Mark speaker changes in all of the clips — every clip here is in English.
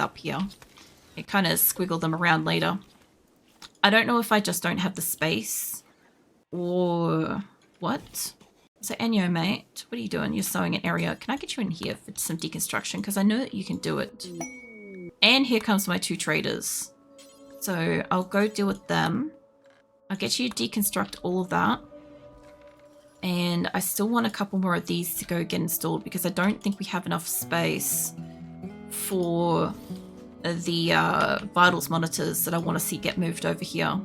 Speaker 1: up here. It kind of squiggle them around later. I don't know if I just don't have the space or what. So Enyo, mate, what are you doing? You're sewing an area. Can I get you in here for some deconstruction? Because I know that you can do it. And here comes my 2 traders. So I'll go deal with them. I'll get you to deconstruct all of that. And I still want a couple more of these to go get installed because I don't think we have enough space for the vitals monitors that I want to see get moved over here.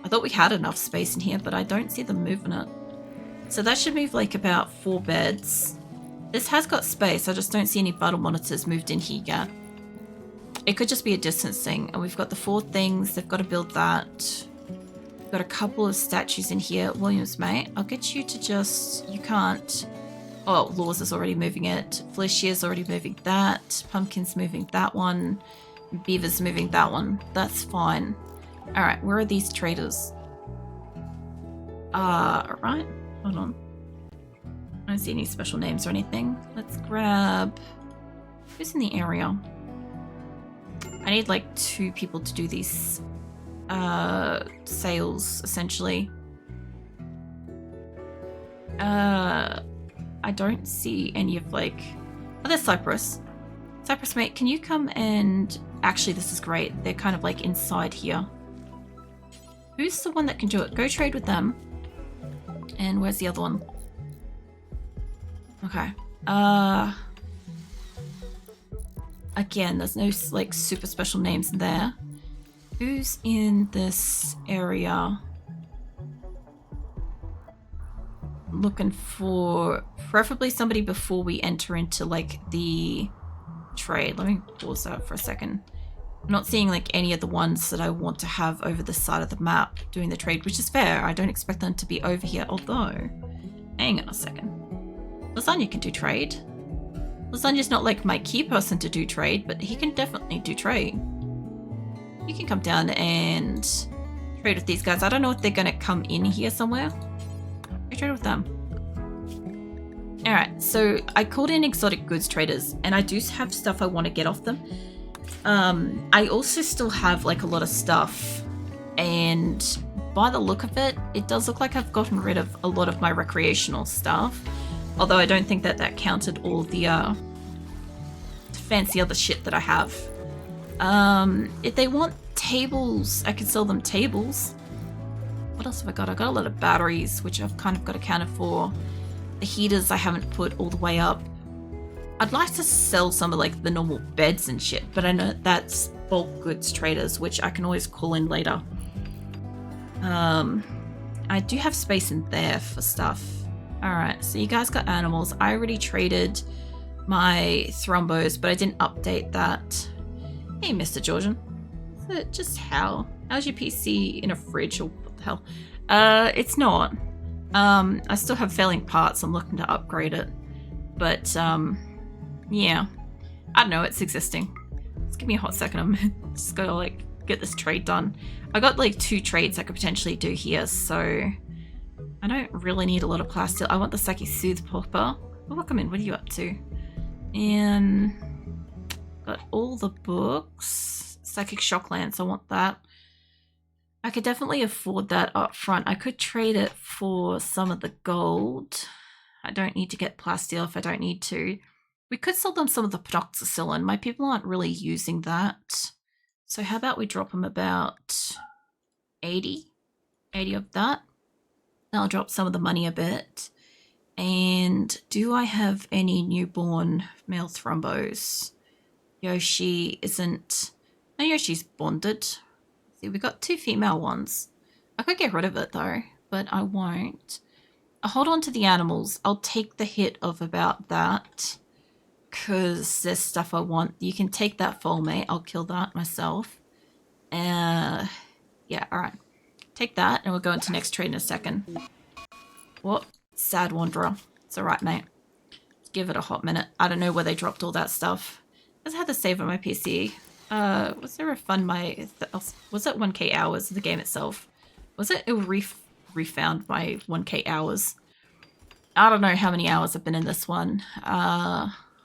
Speaker 1: I thought we had enough space in here, but I don't see them moving it. So that should move like about 4 beds. This has got space, I just don't see any vital monitors moved in here yet. It could just be a distance thing. And we've got the 4 things, they've got to build that. We've got a couple of statues in here. Williams, mate, I'll get you to just... You can't... Oh, Laws is already moving it. Felicia's already moving that. Pumpkin's moving that one. Beaver's moving that one. That's fine. Alright, where are these traders? Alright. Hold on. I don't see any special names or anything. Let's grab... Who's in the area? I need like 2 people to do these sales, essentially. I don't see any of like... Oh, there's Cypress. Cypress, mate, can you come and... Actually, this is great. They're kind of like inside here. Who's the one that can do it? Go trade with them. And where's the other one? Okay. Again, there's no like super special names in there. Who's in this area? Looking for preferably somebody before we enter into like the trade. Let me pause that for a second. I'm not seeing like any of the ones that I want to have over the side of the map doing the trade, which is fair. I don't expect them to be over here, although hang on a second. Lasagna can do trade. Lasagna's not like my key person to do trade, but he can definitely do trade. You can come down and trade with these guys. I don't know if they're gonna come in here somewhere. I trade with them. Alright, so I called in exotic goods traders, and I do have stuff I want to get off them. I also still have like a lot of stuff, and by the look of it, it does look like I've gotten rid of a lot of my recreational stuff. Although I don't think that that counted all the fancy other shit that I have. If they want tables, I could sell them tables. What else have I got? I got a lot of batteries, which I've kind of got accounted for. The heaters I haven't put all the way up. I'd like to sell some of like the normal beds and shit, but I know that's bulk goods traders, which I can always call in later. I do have space in there for stuff. Alright, so you guys got animals. I already traded my thrombos, but I didn't update that. Hey, Mr. Georgian. Is it just how? How's your PC in a fridge or what the hell? It's not. I still have failing parts. I'm looking to upgrade it. But, yeah. I don't know, it's existing. Just give me a hot second. I'm just gotta, like, get this trade done. I got, like, 2 trades I could potentially do here, so... I don't really need a lot of plasteel. I want the Psychic Soothe Popper. Oh, welcome in. What are you up to? And got all the books. Psychic Shock Lance. I want that. I could definitely afford that up front. I could trade it for some of the gold. I don't need to get plasteel if I don't need to. We could sell them some of the peroxycyllin. My people aren't really using that. So how about we drop them about 80 of that. I'll drop some of the money a bit. And do I have any newborn male thrombos? Yoshi isn't... No, Yoshi's bonded. See, we got 2 female ones. I could get rid of it though, but I won't. I'll hold on to the animals. I'll take the hit of about that. Because there's stuff I want. You can take that foal, mate. I'll kill that myself. Yeah, alright. Take that, and we'll go into next trade in a second. What? Sad Wanderer. It's alright, mate. Let's give it a hot minute. I don't know where they dropped all that stuff. I just had to save on my PC. Was there a fun was it 1k hours of the game itself? Was it refound my 1k hours? I don't know how many hours I've been in this one.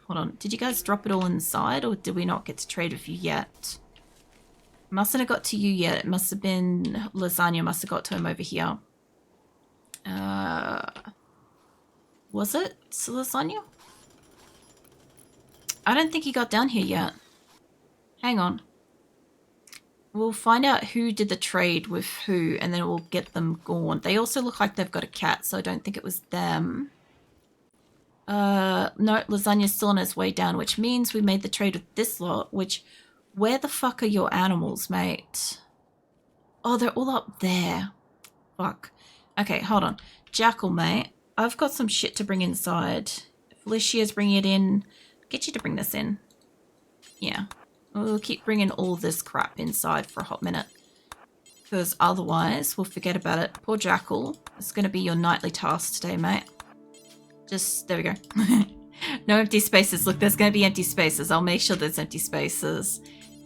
Speaker 1: Hold on. Did you guys drop it all inside, or did we not get to trade with you yet? Mustn't have got to you yet. It must have been Lasagna. Must have got to him over here. Was it Lasagna? I don't think he got down here yet. Hang on. We'll find out who did the trade with who, and then we'll get them gone. They also look like they've got a cat, so I don't think it was them. No, Lasagna's still on his way down, which means we made the trade with this lot, which... Where the fuck are your animals, mate? Oh, they're all up there. Fuck. Okay, hold on. Jackal, mate. I've got some shit to bring inside. Felicia's bringing it in. Get you to bring this in. Yeah. We'll keep bringing all this crap inside for a hot minute. Because otherwise, we'll forget about it. Poor Jackal. It's going to be your nightly task today, mate. Just, there we go. No empty spaces. Look, there's going to be empty spaces. I'll make sure there's empty spaces.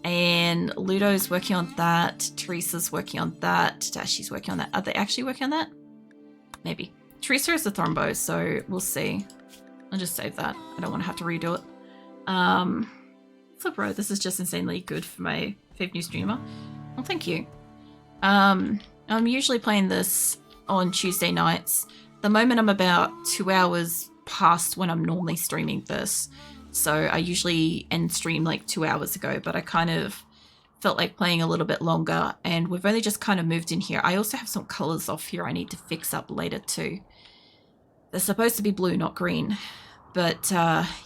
Speaker 1: And Ludo's working on that. Teresa's working on that. Dashi's working on that. Are they actually working on that? Maybe. Teresa is a thrombo, so we'll see. I'll just save that. I don't want to have to redo it. So bro, this is just insanely good for my 5th new streamer. Well, thank you. I'm usually playing this on Tuesday nights. The moment I'm about 2 hours past when I'm normally streaming this. So I usually end stream like 2 hours ago, but I kind of felt like playing a little bit longer, and we've only just kind of moved in here. I also have some colors off here I need to fix up later too. They're supposed to be blue, not green. But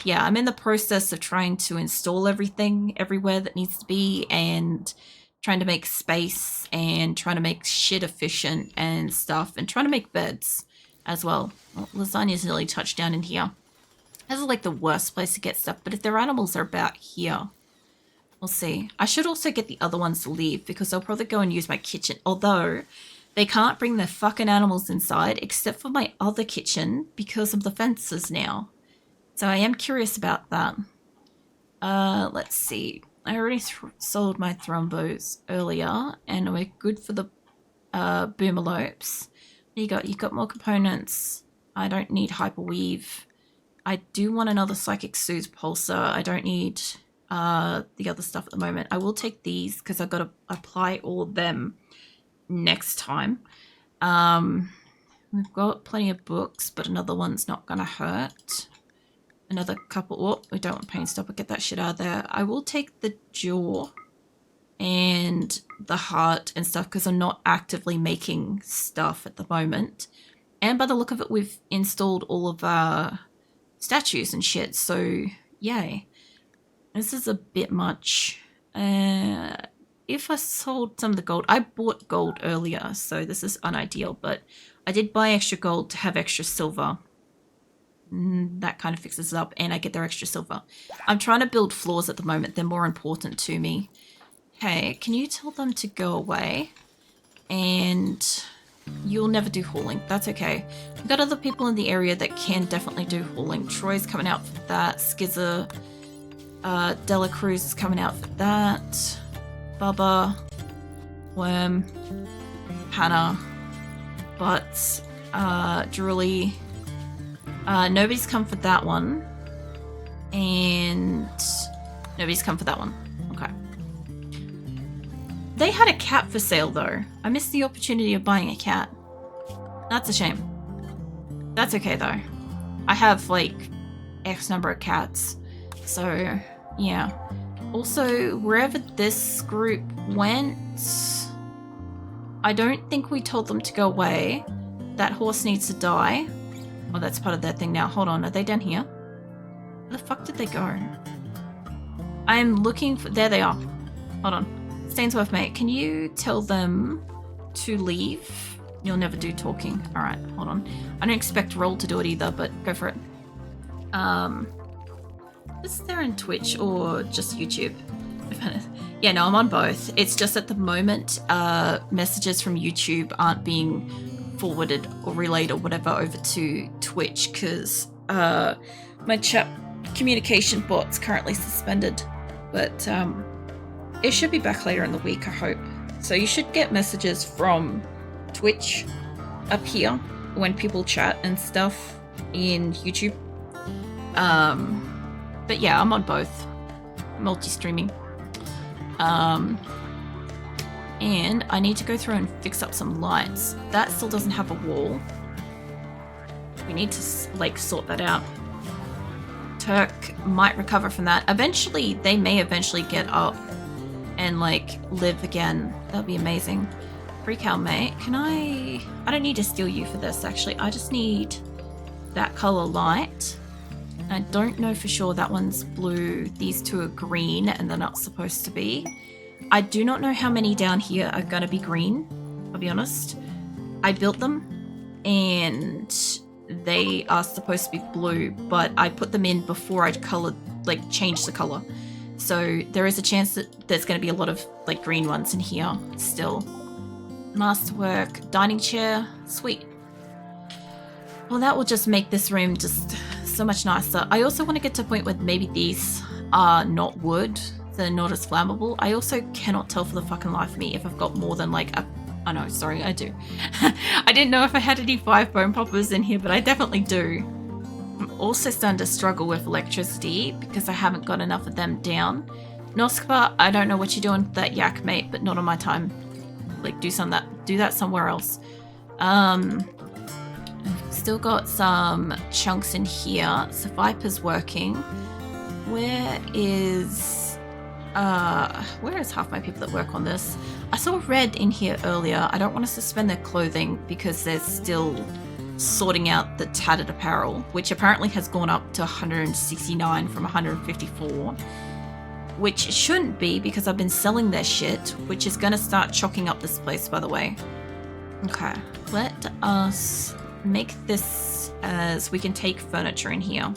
Speaker 1: yeah, I'm in the process of trying to install everything everywhere that needs to be, and trying to make space, and trying to make shit efficient and stuff, and trying to make beds as well. Lasagna's nearly touched down in here. This is like the worst place to get stuff, but if their animals are about here, we'll see. I should also get the other ones to leave, because they'll probably go and use my kitchen, although they can't bring their fucking animals inside except for my other kitchen because of the fences now. So I am curious about that. Let's see. I already sold my thrombos earlier, and we're good for the boomalopes. You got more components. I don't need hyperweave. I do want another psychic soothe pulsar. I don't need the other stuff at the moment. I will take these because I've got to apply all of them next time. We've got plenty of books, but another one's not gonna hurt. Another couple. Oh, we don't want pain stopper. Get that shit out of there. I will take the jaw and the heart and stuff because I'm not actively making stuff at the moment. And by the look of it, we've installed all of our statues and shit, so yay. This is a bit much. If I sold some of the gold, I bought gold earlier, so this is unideal, but I did buy extra gold to have extra silver. That kind of fixes it up, and I get their extra silver. I'm trying to build floors at the moment. They're more important to me. Hey, can you tell them to go away? And you'll never do hauling. That's okay. We've got other people in the area that can definitely do hauling. Troy's coming out for that. Skizzer. Dela Cruz is coming out for that. Bubba. Worm. Hannah. Butts. Drooly. Nobody's come for that one. And nobody's come for that one. Okay. They had a cat for sale, though. I missed the opportunity of buying a cat. That's a shame. That's okay, though. I have, like, X number of cats. So, yeah. Also, wherever this group went, I don't think we told them to go away. That horse needs to die. Oh, that's part of that thing now. Hold on, are they down here? Where the fuck did they go? I'm looking for... There they are. Hold on. Stainsworth, mate, can you tell them to leave? You'll never do talking. Alright, hold on. I don't expect Roll to do it either, but go for it. Is there in Twitch or just YouTube? Yeah, no, I'm on both. It's just at the moment, messages from YouTube aren't being forwarded or relayed or whatever over to Twitch because my chat communication bot's currently suspended. But it should be back later in the week, I hope. So you should get messages from Twitch up here when people chat and stuff in YouTube. But yeah, I'm on both. Multi-streaming. And I need to go through and fix up some lights. That still doesn't have a wall. We need to like sort that out. Turk might recover from that. Eventually, they may eventually get up and like live again. That'd be amazing. Freak-out, mate. Can I don't need to steal you for this actually. I just need that color light. I don't know for sure that one's blue. These two are green and they're not supposed to be. I do not know how many down here are gonna be green, I'll be honest. I built them and they are supposed to be blue, but I put them in before I'd changed the color. So there is a chance that there's gonna be a lot of like green ones in here still. Masterwork, dining chair, sweet. Well, that will just make this room just so much nicer. I also want to get to a point where maybe these are not wood. They're not as flammable. I also cannot tell for the fucking life of me if I've got more than like a... Oh no, sorry, I do. I didn't know if I had any 5 bone poppers in here, but I definitely do. I'm also starting to struggle with electricity because I haven't got enough of them down. Noskva, I don't know what you're doing with that yak, mate, but not on my time. Like, do that somewhere else. Still got some chunks in here. So Viper's working. Where is half my people that work on this? I saw Red in here earlier. I don't want to suspend their clothing because they're still sorting out the tattered apparel, which apparently has gone up to 169 from 154. Which it shouldn't be because I've been selling their shit, which is going to start chalking up this place, by the way. Okay, let us make this as we can take furniture in here.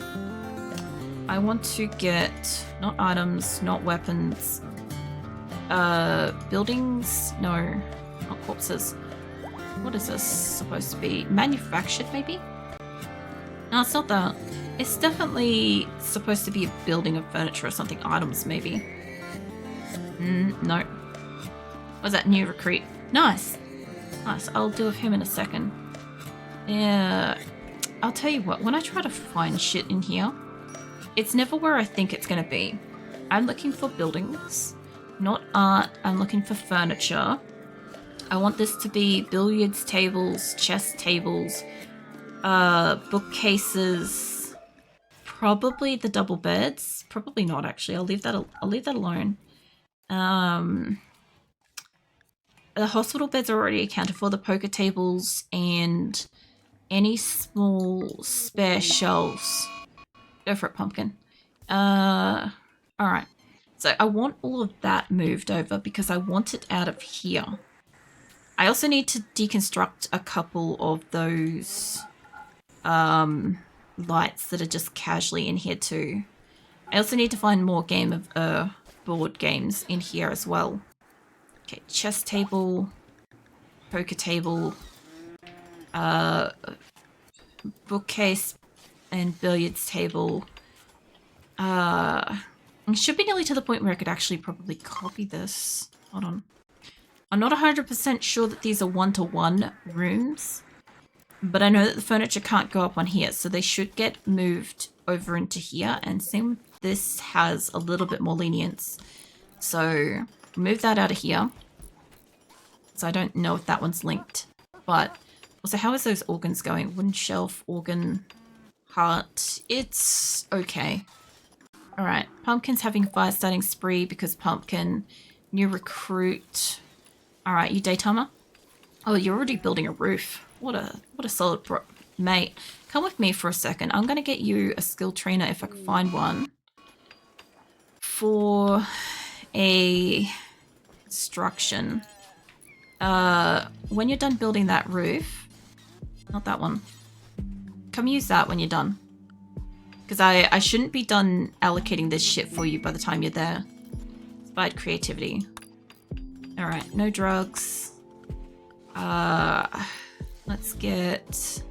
Speaker 1: I want to get not items, not weapons, buildings, no, not corpses. What is this supposed to be? Manufactured, maybe? No, it's not that. It's definitely supposed to be a building of furniture or something. Items, maybe. No. Was that new recruit? Nice. Nice. I'll deal with him in a second. Yeah. I'll tell you what. When I try to find shit in here, it's never where I think it's going to be. I'm looking for buildings, not art. I'm looking for furniture. I want this to be billiards tables, chess tables, bookcases. Probably the double beds. Probably not, actually. I'll leave that alone. The hospital beds are already accounted for. The poker tables and any small spare shelves. Go for it, pumpkin. All right. So I want all of that moved over because I want it out of here. I also need to deconstruct a couple of those lights that are just casually in here too. I also need to find more Game of board games in here as well. Okay, chess table, poker table, bookcase, and billiards table. I should be nearly to the point where I could actually probably copy this. Hold on. I'm not 100% sure that these are one-to-one rooms, but I know that the furniture can't go up on here, so they should get moved over into here, and same with this has a little bit more lenience. So move that out of here. So I don't know if that one's linked, but also how is those organs going? Wooden shelf, organ, heart. It's okay. All right, Pumpkin's having a fire starting spree because Pumpkin, new recruit. All right, you daytimer? Oh, you're already building a roof. What a solid mate. Come with me for a second. I'm going to get you a skill trainer if I can find one for a construction. When you're done building that roof, not that one. Come use that when you're done. Because I shouldn't be done allocating this shit for you by the time you're there. Inspired creativity. Alright, no drugs. Let's get...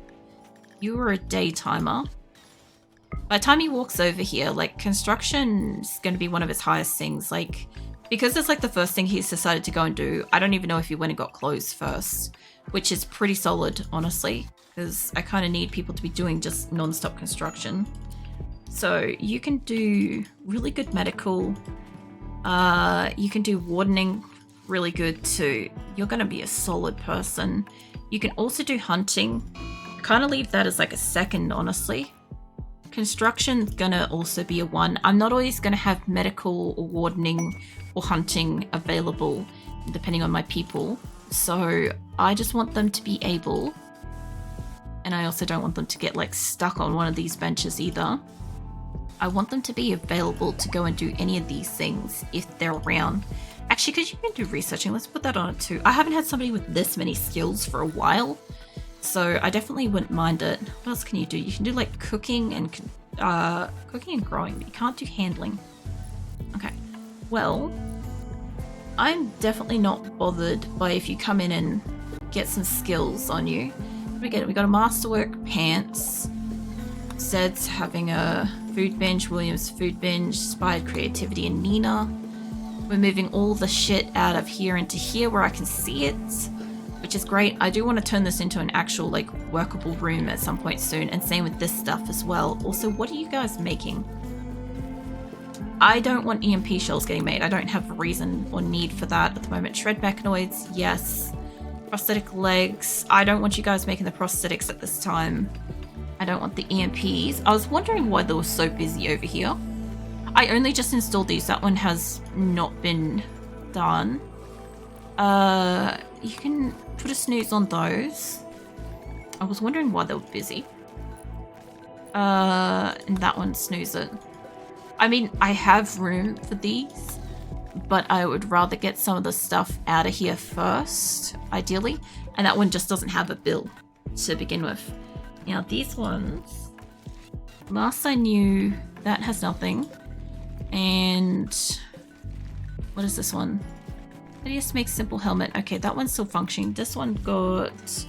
Speaker 1: You were a daytimer. By the time he walks over here, like, construction's going to be one of his highest things. Like, because it's like the first thing he's decided to go and do, I don't even know if he went and got clothes first. Which is pretty solid, honestly. Because I kind of need people to be doing just non-stop construction. So you can do really good medical. You can do wardening really good too. You're going to be a solid person. You can also do hunting. Kind of leave that as like a second, honestly. Construction's going to also be a 1. I'm not always going to have medical or wardening or hunting available depending on my people. So I just want them to be able, and I also don't want them to get like stuck on one of these benches either. I want them to be available to go and do any of these things if they're around. Actually, because you can do researching, let's put that on it too. I haven't had somebody with this many skills for a while, so I definitely wouldn't mind it. What else can you do? You can do like cooking and growing, but you can't do handling. Okay, well, I'm definitely not bothered by if you come in and get some skills on you. We got a masterwork pants. Zed's having a food bench, William's food bench, inspired creativity, and Nina. We're moving all the shit out of here into here where I can see it, which is great. I do want to turn this into an actual like workable room at some point soon, and same with this stuff as well. Also, what are you guys making? I don't want EMP shells getting made. I don't have a reason or need for that at the moment. Shred mechanoids, yes. Prosthetic legs. I don't want you guys making the prosthetics at this time. I don't want the EMPs. I was wondering why they were so busy over here. I only just installed these. That one has not been done. You can put a snooze on those. I was wondering why they were busy. And that one, snooze it. I mean, I have room for these, but I would rather get some of the stuff out of here first, ideally. And that one just doesn't have a bill to begin with. Now these ones, last I knew, that has nothing. And what is this one? Hideous makes simple helmet. Okay, that one's still functioning. This one got...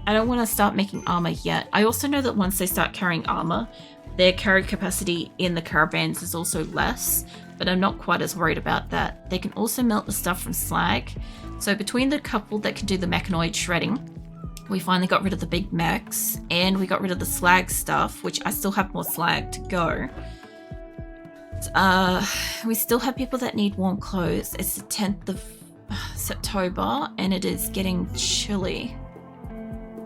Speaker 1: I don't want to start making armor yet. I also know that once they start carrying armor, their carry capacity in the caravans is also less, but I'm not quite as worried about that. They can also melt the stuff from slag. So between the couple that can do the mechanoid shredding, we finally got rid of the big mechs, and we got rid of the slag stuff, which I still have more slag to go. We still have people that need warm clothes. It's the 10th of September, and it is getting chilly.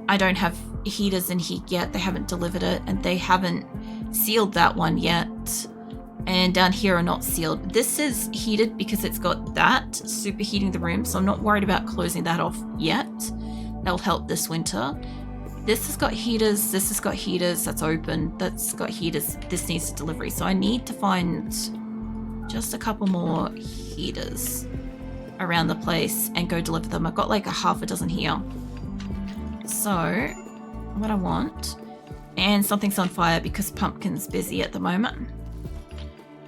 Speaker 1: I don't have heaters in here yet. They haven't delivered it, and they haven't sealed that one yet. And down here are not sealed. This is heated because it's got that superheating the room, so I'm not worried about closing that off yet. That'll help this winter. This has got heaters, this has got heaters, that's open, that's got heaters, this needs a delivery. So I need to find just a couple more heaters around the place and go deliver them. I've got like a half a dozen here. So, what I want, and something's on fire because Pumpkin's busy at the moment.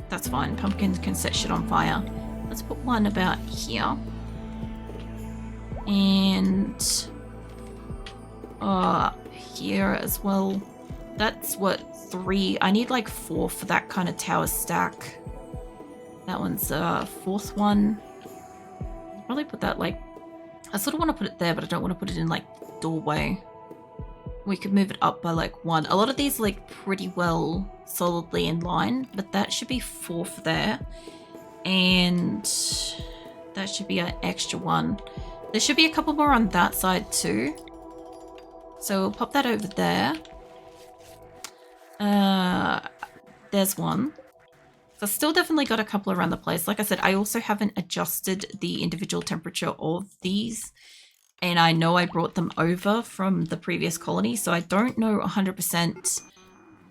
Speaker 1: That's fine, Pumpkin can set shit on fire. Let's put one about here. And... here as well. That's what, 3? I need like 4 for that kind of tower stack. That one's fourth one. Probably put that like, I sort of want to put it there, but I don't want to put it in like the doorway. We could move it up by like 1. A lot of these are like pretty well solidly in line, but that should be 4 for there. And that should be an extra 1. There should be a couple more on that side too. So we'll pop that over there. There's one. So I've still definitely got a couple around the place. Like I said, I also haven't adjusted the individual temperature of these. And I know I brought them over from the previous colony, so I don't know 100%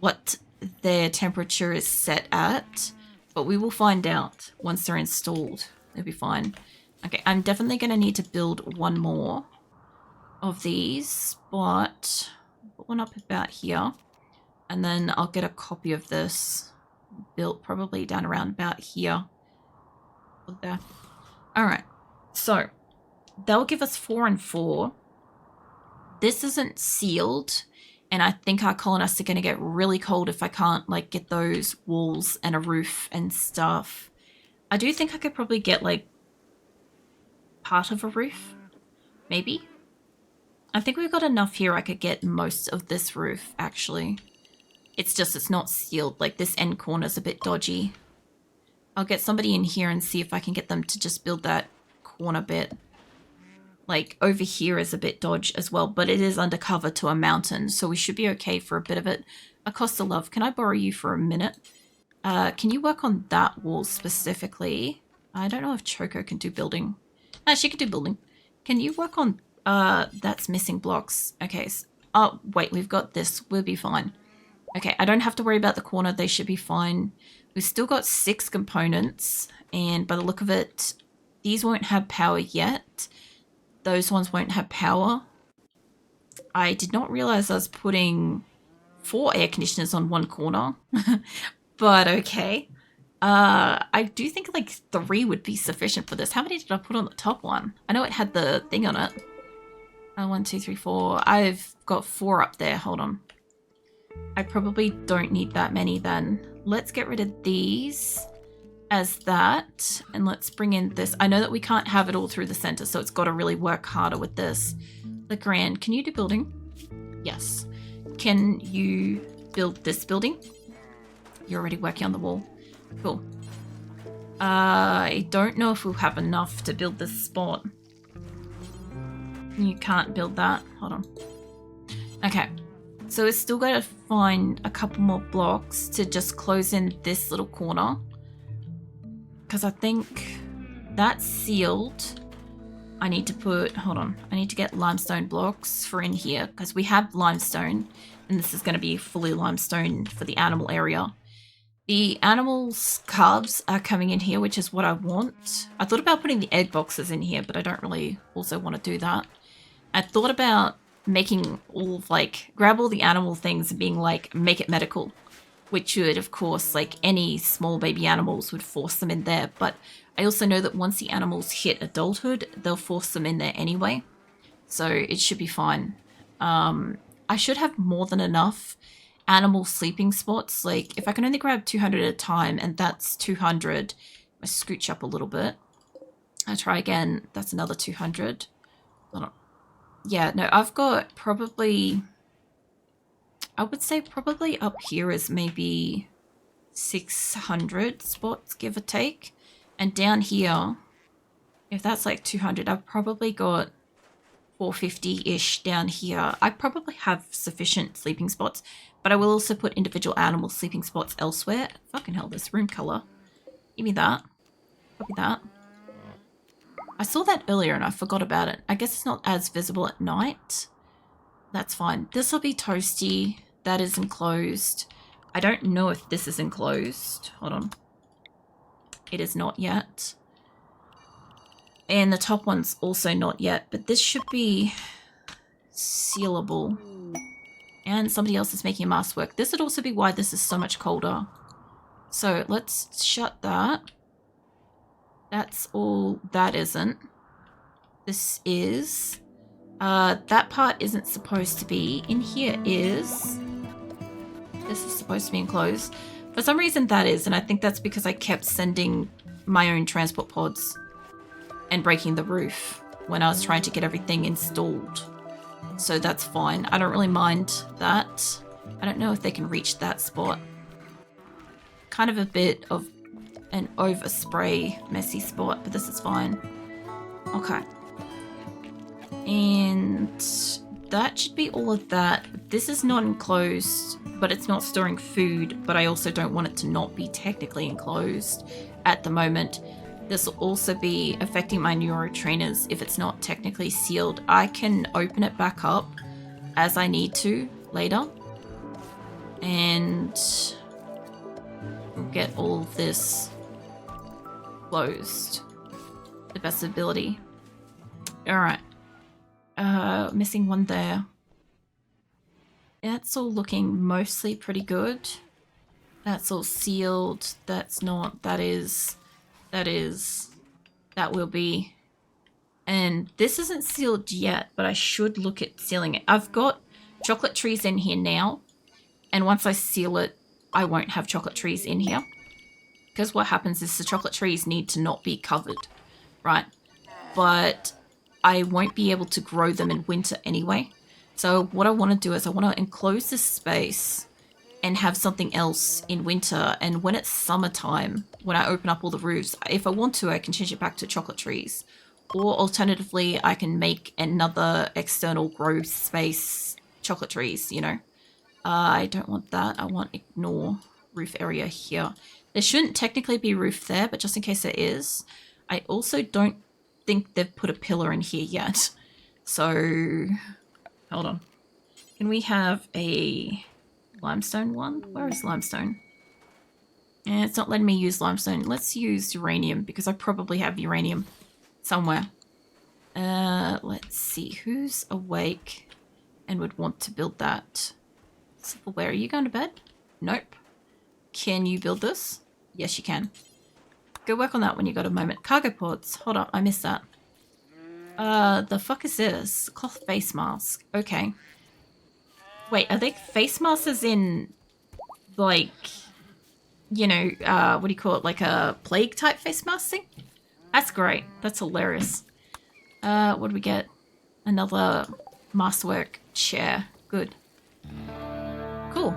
Speaker 1: what their temperature is set at. But we will find out once they're installed. They'll be fine. Okay, I'm definitely going to need to build one more of these, but put one up about here, and then I'll get a copy of this built probably down around about here. There. All right, so they'll give us 4 and 4. This isn't sealed, and I think our colonists are going to get really cold if I can't like get those walls and a roof and stuff. I do think I could probably get like part of a roof, maybe. I think we've got enough here I could get most of this roof, actually. It's just it's not sealed. Like this end corner's a bit dodgy. I'll get somebody in here and see if I can get them to just build that corner bit. Like over here is a bit dodge as well, but it is undercover to a mountain, so we should be okay for a bit of it. Acosta Love, can I borrow you for a minute? Can you work on that wall specifically? I don't know if Choco can do building. She can do building. Can you work on, that's missing blocks. Okay, oh, wait, we've got this. We'll be fine. Okay, I don't have to worry about the corner. They should be fine. We've still got 6 components, and by the look of it, these won't have power yet. Those ones won't have power. I did not realize I was putting 4 air conditioners on one corner, but okay. I do think like 3 would be sufficient for this. How many did I put on the top one? I know it had the thing on it. 1, 2, 3, 4. I've got 4 up there. Hold on. I probably don't need that many then. Let's get rid of these as that, and let's bring in this. I know that we can't have it all through the center, so it's got to really work harder with this. Legrand, can you do building? Yes. Can you build this building? You're already working on the wall. Cool. I don't know if we'll have enough to build this spot. You can't build that. Hold on. Okay. So we've still got to find a couple more blocks to just close in this little corner. Because I think that's sealed. I need to put, hold on, I need to get limestone blocks for in here because we have limestone and this is going to be fully limestone for the animal area. The animals' calves are coming in here, which is what I want. I thought about putting the egg boxes in here, but I don't really also want to do that. I thought about making all of like, grab all the animal things and being like, make it medical, which would, of course, like any small baby animals would force them in there. But I also know that once the animals hit adulthood, they'll force them in there anyway. So it should be fine. I should have more than enough animal sleeping spots. Like if I can only grab 200 at a time, and that's 200, I scooch up a little bit. I try again. That's another 200. Hold on. Yeah, no, I've got probably, I would say probably up here is maybe 600 spots, give or take. And down here, if that's like 200, I've probably got 450-ish down here. I probably have sufficient sleeping spots, but I will also put individual animal sleeping spots elsewhere. Fucking hell, this room color. Give me that. Copy that. I saw that earlier and I forgot about it. I guess it's not as visible at night. That's fine. This will be toasty. That is enclosed. I don't know if this is enclosed. Hold on. It is not yet. And the top one's also not yet, but this should be sealable. And somebody else is making a mask work. This would also be why this is so much colder. So let's shut that. That's all. That isn't. This is. That part isn't supposed to be. In here is. This is supposed to be enclosed. For some reason that is, and I think that's because I kept sending my own transport pods and breaking the roof when I was trying to get everything installed. So that's fine. I don't really mind that. I don't know if they can reach that spot. Kind of a bit of an overspray messy spot, but this is fine. Okay. And that should be all of that. This is not enclosed, but it's not storing food, but I also don't want it to not be technically enclosed at the moment. This will also be affecting my neurotrainers if it's not technically sealed. I can open it back up as I need to later. And we'll get all of this closed to the best ability. Alright. Missing one there. That's all looking mostly pretty good. That's all sealed. That's not. That is. That is. That will be. And this isn't sealed yet, but I should look at sealing it. I've got chocolate trees in here now. And once I seal it, I won't have chocolate trees in here. Because what happens is the chocolate trees need to not be covered, right? But I won't be able to grow them in winter anyway. So what I want to do is I want to enclose this space and have something else in winter. And when it's summertime, when I open up all the roofs, if I want to, I can change it back to chocolate trees. Or alternatively, I can make another external growth space chocolate trees, you know. I don't want that. I want ignore roof area here. There shouldn't technically be roof there, but just in case there is. I also don't think they've put a pillar in here yet. So, hold on. Can we have a limestone one? Where is limestone? And it's not letting me use limestone. Let's use uranium because I probably have uranium somewhere. Let's see. Who's awake and would want to build that? Where are you going to bed? Nope. Can you build this? Yes, you can. Go work on that when you got a moment. Cargo pods. Hold up, I missed that. The fuck is this? Cloth face mask. Okay. Wait, are they face masks as in, like, you know, what do you call it? Like a plague type face mask thing? That's great. That's hilarious. What do we get? Another masterwork chair. Good. Cool.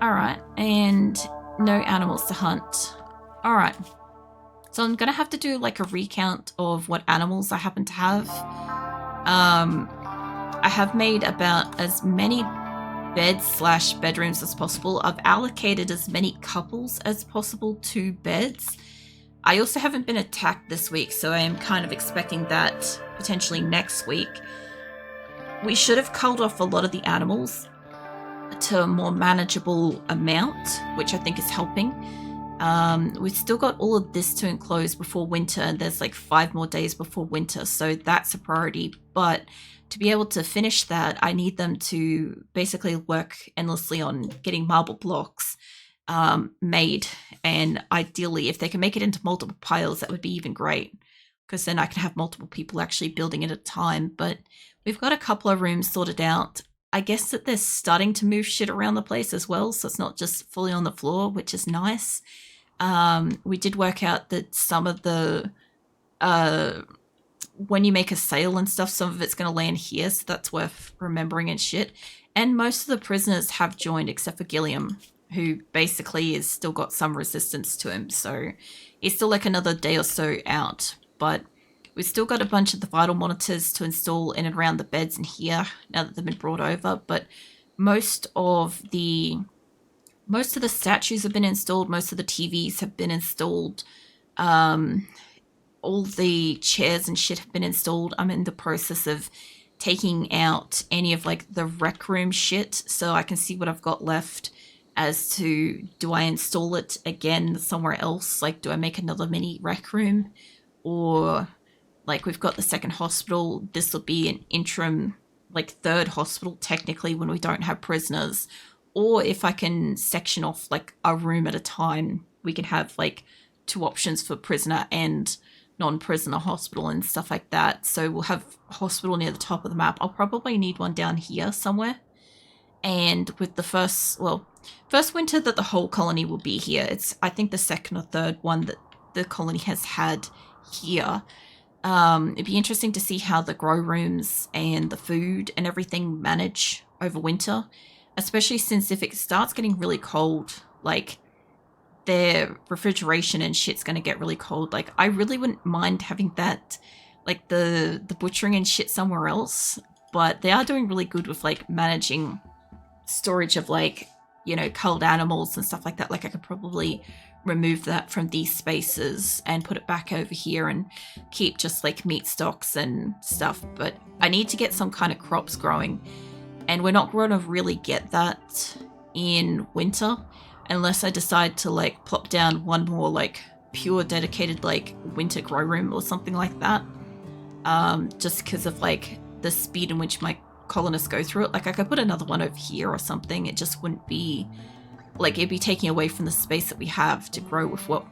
Speaker 1: Alright, and no animals to hunt. Alright. So I'm gonna have to do like a recount of what animals I happen to have. I have made about as many beds/bedrooms as possible. I've allocated as many couples as possible to beds. I also haven't been attacked this week, so I am kind of expecting that potentially next week. We should have culled off a lot of the animals to a more manageable amount, which I think is helping. We've still got all of this to enclose before winter, and there's like 5 more days before winter, so that's a priority. But to be able to finish that, I need them to basically work endlessly on getting marble blocks made, and ideally if they can make it into multiple piles, that would be even great, because then I can have multiple people actually building it at a time. But we've got a couple of rooms sorted out. I guess that they're starting to move shit around the place as well, so it's not just fully on the floor, which is nice. We did work out that some of the when you make a sale and stuff, some of it's going to land here, so that's worth remembering and shit. And most of the prisoners have joined except for Gilliam, who basically has still got some resistance to him, so he's still like another day or so out. But we've still got a bunch of the vital monitors to install in and around the beds in here now that they've been brought over. But most of the statues have been installed. Most of the TVs have been installed. All the chairs and shit have been installed. I'm in the process of taking out any of like the rec room shit so I can see what I've got left as to, do I install it again somewhere else? Like, do I make another mini rec room? Or like, we've got the second hospital. This will be an interim, like, third hospital technically when we don't have prisoners. Or if I can section off like a room at a time, we can have like 2 options for prisoner and non-prisoner hospital and stuff like that. So we'll have a hospital near the top of the map. I'll probably need one down here somewhere. And with the first winter that the whole colony will be here, it's I think the second or third one that the colony has had here. It'd be interesting to see how the grow rooms and the food and everything manage over winter, especially since if it starts getting really cold, like their refrigeration and shit's going to get really cold. Like, I really wouldn't mind having that, like the butchering and shit somewhere else, but they are doing really good with like managing storage of like, you know, culled animals and stuff like that. Like, I could probably remove that from these spaces and put it back over here and keep just like meat stocks and stuff. But I need to get some kind of crops growing, and we're not going to really get that in winter unless I decide to like plop down one more like pure dedicated like winter grow room or something like that. Just because of like the speed in which my colonists go through it. Like, I could put another one over here or something. It just wouldn't be like, it'd be taking away from the space that we have to grow with what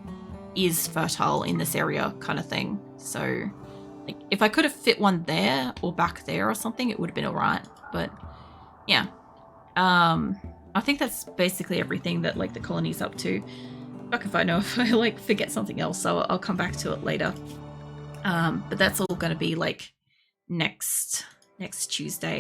Speaker 1: is fertile in this area kind of thing. So like, if I could have fit one there or back there or something, it would have been all right. But yeah, I think that's basically everything that like the colony's up to. Fuck if I know if I like forget something else, so I'll come back to it later. But that's all going to be like next Tuesday.